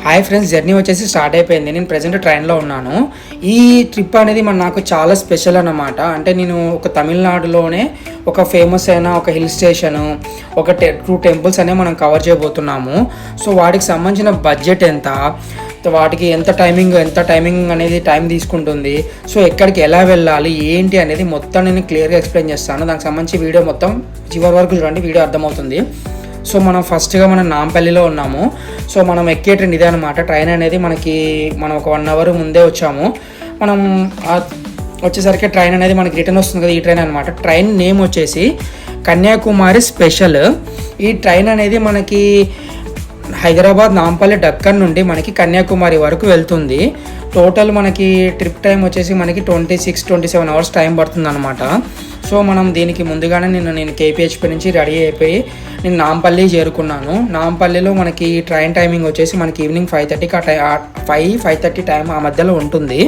Hi friends, journey వచ్చేసి start అయిపోయింది. నేను ప్రజెంట్ ట్రైన్లో ఉన్నాను. ఈ ట్రిప్ అనేది నాకు చాలా స్పెషల్ అన్నమాట. అంటే నేను ఒక తమిళనాడులోనే ఒక ఫేమస్ అయిన ఒక హిల్ స్టేషను, ఒక 2 టెంపుల్స్ అనేవి మనం కవర్ చేయబోతున్నాము. సో వాటికి సంబంధించిన బడ్జెట్ ఎంత, వాటికి ఎంత టైమింగ్ అనేది టైం తీసుకుంటుంది, సో ఎక్కడికి ఎలా వెళ్ళాలి ఏంటి అనేది మొత్తం నేను క్లియర్గా ఎక్స్ప్లెయిన్ చేస్తాను. దానికి సంబంధించి వీడియో మొత్తం చివరి వరకు చూడండి, వీడియో అర్థమవుతుంది. సో మనం ఫస్ట్గా మనం నాంపల్లిలో ఉన్నాము. సో మనం ఎక్కే ట్రైన్ ఇదే అనమాట. ట్రైన్ అనేది మనం ఒక 1 అవర్ ముందే వచ్చాము. మనం వచ్చేసరికి ట్రైన్ అనేది మనకి రిటర్న్ వస్తుంది కదా, ఈ ట్రైన్ అనమాట. ట్రైన్ నేమ్ వచ్చేసి కన్యాకుమారి స్పెషల్. ఈ ట్రైన్ అనేది మనకి హైదరాబాద్ నాంపల్లి డక్కన్ నుండి మనకి కన్యాకుమారి వరకు వెళ్తుంది. టోటల్ మనకి ట్రిప్ టైం వచ్చేసి మనకి 26-27 అవర్స్ టైం పడుతుంది అనమాట. సో మనం దీనికి ముందుగానే నేను కేపీహెచ్పి నుంచి రెడీ అయిపోయి నేను నాంపల్లి చేరుకున్నాను. నాంపల్లిలో మనకి ట్రైన్ టైమింగ్ వచ్చేసి మనకి ఈవినింగ్ 5:30 టైం ఆ మధ్యలో ఉంటుంది.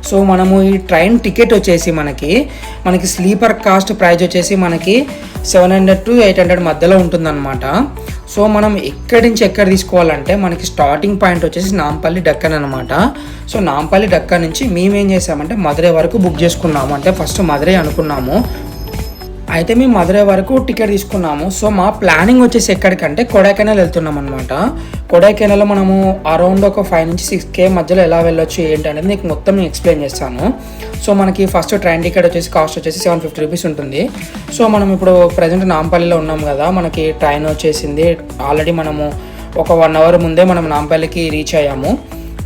సో మనము ఈ ట్రైన్ టికెట్ వచ్చేసి మనకి స్లీపర్ కాస్ట్ ప్రైస్ వచ్చేసి మనకి 700-800 మధ్యలో ఉంటుందన్నమాట. సో మనం ఎక్కడి నుంచి ఎక్కడ తీసుకోవాలంటే మనకి స్టార్టింగ్ పాయింట్ వచ్చేసి నాంపల్లి డక్కన్ అనమాట. సో నాంపల్లి డక్కన్ నుంచి మేమేం చేసామంటే మధురై వరకు బుక్ చేసుకున్నాము. అంటే ఫస్ట్ మధురై అనుకున్నాము, అయితే మేము మధురై వరకు టికెట్ తీసుకున్నాము. సో మా ప్లానింగ్ వచ్చేసి ఎక్కడికంటే కొడైకెనాల్ వెళ్తున్నాం అనమాట. కొడైకెనాల్లో మనము అరౌండ్ ఒక 5-6K మధ్యలో ఎలా వెళ్ళొచ్చు ఏంటి అనేది నీకు మొత్తం నేను ఎక్స్ప్లెయిన్ చేస్తాను. సో మనకి ఫస్ట్ ట్రైన్ టికెట్ వచ్చేసి కాస్ట్ వచ్చేసి 750 రూపీస్ ఉంటుంది. సో మనం ఇప్పుడు ప్రజెంట్ నాంపల్లిలో ఉన్నాం కదా, మనకి ట్రైన్ వచ్చేసింది. ఆల్రెడీ మనము ఒక 1 అవర్ ముందే మనం నాంపల్లికి రీచ్ అయ్యాము.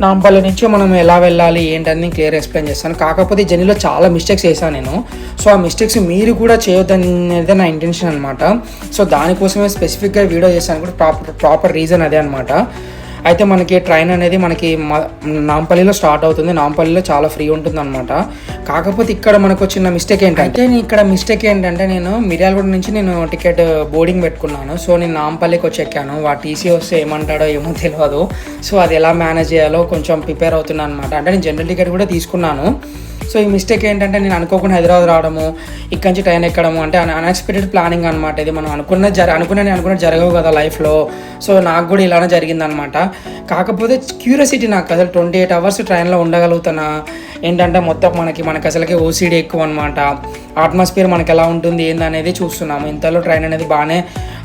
నాంపల్లి నుంచి మనం ఎలా వెళ్ళాలి ఏంటని క్లియర్ ఎక్స్ప్లెయిన్ చేస్తాను. కాకపోతే ఈ జర్నీలో చాలా మిస్టేక్స్ చేశాను నేను. సో ఆ మిస్టేక్స్ మీరు కూడా చేయొద్దనేది నా ఇంటెన్షన్ అనమాట. సో దానికోసమే స్పెసిఫిక్గా వీడియో చేశాను కూడా, ప్రాపర్ రీజన్ అదే అనమాట. అయితే మనకి ట్రైన్ అనేది మనకి నాంపల్లిలో స్టార్ట్ అవుతుంది. నాంపల్లిలో చాలా ఫ్రీ ఉంటుంది అనమాట. కాకపోతే ఇక్కడ మనకు వచ్చిన మిస్టేక్ ఏంటంటే నేను మిర్యాలగూడ నుంచి నేను టికెట్ బోర్డింగ్ పెట్టుకున్నాను. సో నేను నాంపల్లికి వచ్చి ఎక్కాను. టీసీ వస్తే ఏమంటాడో ఏమో తెలియదు. సో అది ఎలా మేనేజ్ చేయాలో కొంచెం ప్రిపేర్ అవుతున్నాను అనమాట. అంటే నేను జనరల్ టికెట్ కూడా తీసుకున్నాను. సో ఈ మిస్టేక్ ఏంటంటే నేను అనుకోకుండా హైదరాబాద్ రావడము, ఇక్కడి నుంచి ట్రైన్ ఎక్కడము, అంటే అన్ఎక్స్పెక్టెడ్ ప్లానింగ్ అనమాట. ఇది మనం అనుకున్నది జరగవు కదా లైఫ్లో. సో నాకు కూడా ఇలానే జరిగిందనమాట. కాకపోతే క్యూరియాసిటీ నాకు అసలు 28 అవర్స్ ట్రైన్లో ఉండగలుగుతానా ఏంటంటే మొత్తం మనకి అసలుకి ఓసీడీ ఎక్కువ అనమాట. అట్మాస్ఫియర్ మనకి ఎలా ఉంటుంది ఏందనేది చూస్తున్నాము. ఇంతలో ట్రైన్ అనేది బాగానే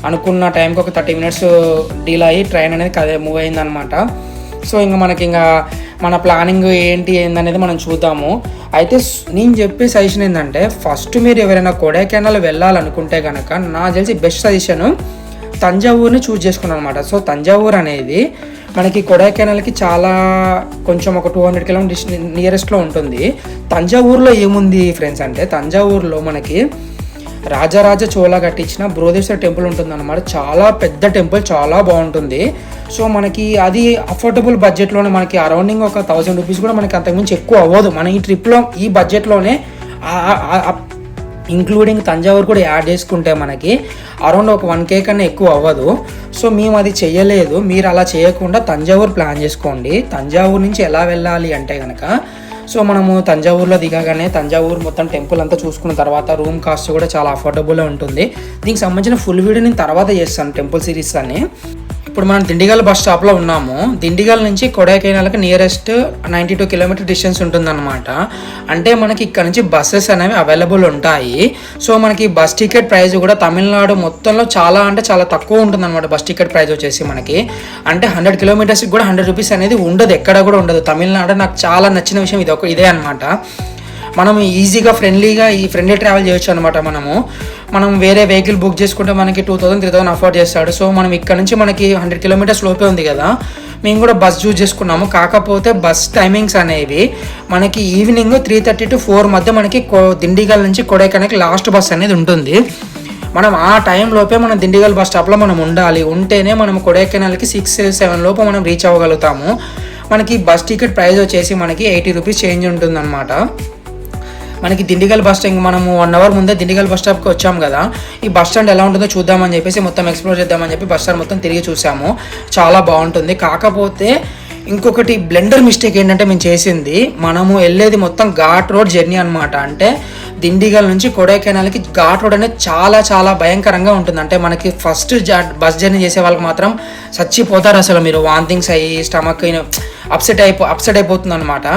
అనుకున్న టైంకి ఒక 30 మినిట్స్ డీల్ అయ్యి ట్రైన్ అనేది మూవ్ అయిందనమాట. సో ఇంకా మన ప్లానింగ్ ఏందనేది మనం చూద్దాము. అయితే నేను చెప్పే సజెషన్ ఏంటంటే, ఫస్ట్ మీరు ఎవరైనా కొడైకెనాల్ వెళ్ళాలనుకుంటే కనుక నాకు తెలిసి బెస్ట్ సజెషన్ తంజావూరుని చూస్ చేసుకున్నాను అనమాట. సో తంజావూరు అనేది మనకి కొడైకెనాల్కి చాలా కొంచెం ఒక 200 కిలోమీటర్స్ నియరెస్ట్లో ఉంటుంది. తంజావూరులో ఏముంది ఫ్రెండ్స్ అంటే, తంజావూరులో మనకి రాజరాజ చోళ కట్టించిన బృహదీశ్వర టెంపుల్ ఉంటుంది అనమాట. చాలా పెద్ద టెంపుల్, చాలా బాగుంటుంది. సో మనకి అది అఫోర్డబుల్ బడ్జెట్లోనే మనకి అరౌండింగ్ ఒక 1000 రూపీస్ కూడా మనకి అంతకుమించి ఎక్కువ అవ్వదు. మన ఈ ట్రిప్లో ఈ బడ్జెట్లోనే ఇంక్లూడింగ్ తంజావూరు కూడా యాడ్ చేసుకుంటే మనకి అరౌండ్ ఒక 1K కన్నా ఎక్కువ అవ్వదు. సో మేము అది చేయలేదు. మీరు అలా చేయకుండా తంజావూరు ప్లాన్ చేసుకోండి. తంజావూరు నుంచి ఎలా వెళ్ళాలి అంటే కనుక, సో మనము తంజావూరులో దిగగానే తంజావూరు మొత్తం టెంపుల్ అంతా చూసుకున్న తర్వాత రూమ్ కాస్ట్ కూడా చాలా అఫోర్డబుల్గా ఉంటుంది. దీనికి సంబంధించిన ఫుల్ వీడియో నేను తర్వాత చేస్తాను, టెంపుల్ సిరీస్ అని. ఇప్పుడు మనం దిండిగల్ బస్ స్టాప్లో ఉన్నాము. దిండిగల్ నుంచి కొడైకెనాల్కి నియరెస్ట్ 92 కిలోమీటర్ డిస్టెన్స్ ఉంటుందన్నమాట. అంటే మనకి ఇక్కడ నుంచి బస్సెస్ అనేవి అవైలబుల్ ఉంటాయి. సో మనకి బస్ టికెట్ ప్రైస్ కూడా తమిళనాడు మొత్తంలో చాలా తక్కువ ఉంటుందన్నమాట. బస్ టికెట్ ప్రైస్ వచ్చేసి మనకి అంటే 100 కిలోమీటర్స్కి కూడా 100 రూపీస్ అనేది ఉండదు, ఎక్కడ కూడా ఉండదు. తమిళనాడు నాకు చాలా నచ్చిన విషయం ఇదే అనమాట. మనం ఈజీగా ఫ్రెండ్లీ ట్రావెల్ చేయొచ్చు అనమాట. మనం వేరే వెహికల్ బుక్ చేసుకుంటే మనకి 2000-3000 అఫోర్డ్ చేస్తాడు. సో మనం ఇక్కడ నుంచి మనకి 100 కిలోమీటర్స్ లోపే ఉంది కదా, మేము కూడా బస్ చూస్ చేసుకున్నాము. కాకపోతే బస్ టైమింగ్స్ అనేవి మనకి ఈవినింగ్ 3:30 to 4 మధ్య మనకి దిండిగల్ నుంచి కొడైకెనాల్కి లాస్ట్ బస్ అనేది ఉంటుంది. మనం ఆ టైంలోపే మనం దిండిగల్ బస్ స్టాప్లో మనం ఉంటేనే మనం కొడైకెనాల్కి 6-7 లోపు మనం రీచ్ అవ్వగలుగుతాము. మనకి బస్ టికెట్ ప్రైస్ వచ్చేసి మనకి 80 రూపీస్ చేంజ్ ఉంటుందన్నమాట. మనకి దిండిగల్ బస్ స్టాండ్ మనము 1 అవర్ ముందే దిండిగల్ బస్ స్టాప్కి వచ్చాము కదా, ఈ బస్ స్టాండ్ ఎలా ఉంటుందో చూద్దామని చెప్పేసి మొత్తం ఎక్స్ప్లోర్ చేద్దామని చెప్పి బస్ స్టాండ్ మొత్తం తిరిగి చూసాము. చాలా బాగుంటుంది. కాకపోతే ఇంకొకటి బ్లెండర్ మిస్టేక్ ఏంటంటే మేము చేసింది, మనము వెళ్ళేది మొత్తం ఘాట్ రోడ్ జర్నీ అనమాట. అంటే దిండిగల్ నుంచి కొడైకెనాల్కి ఘాట్ రోడ్ అనేది చాలా భయంకరంగా ఉంటుంది. అంటే మనకి ఫస్ట్ బస్ జర్నీ చేసే వాళ్ళకి మాత్రం చచ్చిపోతారు అసలు. మీరు వాంతింగ్స్ అయ్యి స్టమక్ అప్సెట్ అయిపోతుంది అనమాట.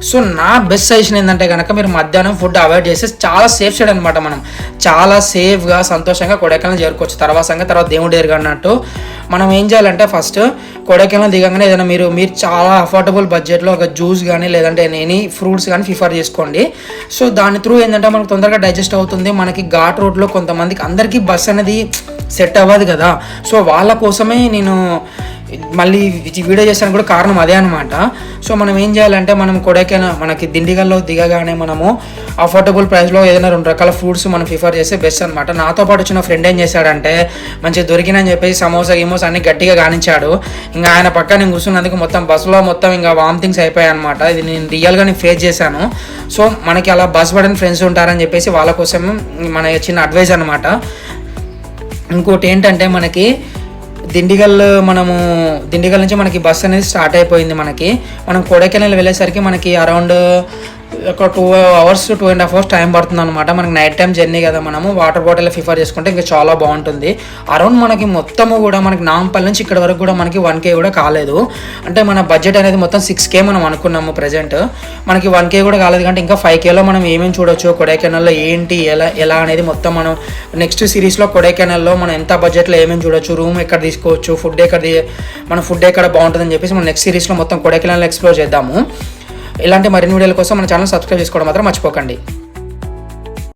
సో నా బెస్ట్ సజెషన్ ఏంటంటే కనుక మీరు మధ్యాహ్నం ఫుడ్ అవాయిడ్ చేసి చాలా సేఫ్ సైడ్ అనమాట, మనం చాలా సేఫ్గా సంతోషంగా కొడైకెనాల్ చేరుకోవచ్చు. తర్వాత దేవుడు ఎరుగు అన్నట్టు మనం ఏం చేయాలంటే ఫస్ట్ కొడైకెనాల్ దిగంగానే ఏదైనా మీరు చాలా అఫోర్డబుల్ బడ్జెట్లో ఒక జ్యూస్ కానీ లేదంటే ఎనీ ఫ్రూట్స్ కానీ ప్రిఫర్ చేసుకోండి. సో దాని త్రూ ఏంటంటే మనకు తొందరగా డైజెస్ట్ అవుతుంది. మనకి ఘాట్ రోడ్లో కొంతమందికి అందరికీ బస్ అనేది సెట్ అవ్వదు కదా. సో వాళ్ళ కోసమే నేను మళ్ళీ వీడియో చేసాను కూడా కారణం అదే అనమాట. సో మనం ఏం చేయాలంటే మనం కొడైకెనాల్ మనకి దిండిగల్లో దిగగానే మనము అఫోర్డబుల్ ప్రైస్లో ఏదైనా 2 రకాల ఫ్రూట్స్ మనం ప్రిఫర్ చేస్తే బెస్ట్ అనమాట. నాతో పాటు వచ్చిన ఫ్రెండ్ ఏం చేశాడంటే మంచిగా దొరికినని చెప్పేసి సమోసా గిమోసా అన్ని గట్టిగా కానించాడు. ఇంకా ఆయన పక్క నేను కూర్చున్నందుకు మొత్తం బస్సులో మొత్తం ఇంకా వామిటింగ్స్ అయిపోయాయి అనమాట. ఇది నేను రియల్గా ఫేస్ చేశాను. సో మనకి అలా బస్ పడిన ఫ్రెండ్స్ ఉంటారని చెప్పేసి వాళ్ళ కోసం మన చిన్న అడ్వైజ్ అనమాట. ఇంకోటి ఏంటంటే మనకి దిండిగల్ నుంచి మనకి బస్ అనేది స్టార్ట్ అయిపోయింది. మనం కొడైకెనాల్ వెళ్ళేసరికి మనకి అరౌండ్ ఒక 2 hours 2.5 hours టైం పడుతుంది అనమాట. మనకి నైట్ టైం జర్నీ కదా, మనము వాటర్ బాటిల్ ప్రిఫర్ చేసుకుంటే ఇంకా చాలా బాగుంటుంది. అరౌండ్ మనకి మొత్తము కూడా మనకి నాంపల్లి నుంచి ఇక్కడ వరకు కూడా మనకి 1K కూడా కాలేదు. అంటే మన బడ్జెట్ అనేది మొత్తం 6K మనం అనుకున్నాము. ప్రజెంట్ మనకి 1K కూడా కాలేదు కంటే ఇంకా 5Kలో మనం ఏమేమి చూడొచ్చు కొడైకెనాల్లో ఏంటి ఎలా అనేది మొత్తం మనం నెక్స్ట్ సిరీస్లో కొడైకెనాల్లో మనం ఎంత బడ్జెట్లో ఏమేమి చూడొచ్చు, రూమ్ ఎక్కడ తీసుకోవచ్చు, ఫుడ్ ఎక్కడ బాగుంటుందని చెప్పేసి మనం నెక్స్ట్ సిరీస్లో మొత్తం కొడైకెనాల్లో ఎక్స్ప్లోర్ చేద్దాము. ఇలాంటి మరిన్ని వీడియోల కోసం మన ఛానల్ సబ్స్క్రైబ్ చేసుకోవడం మాత్రం మర్చిపోకండి.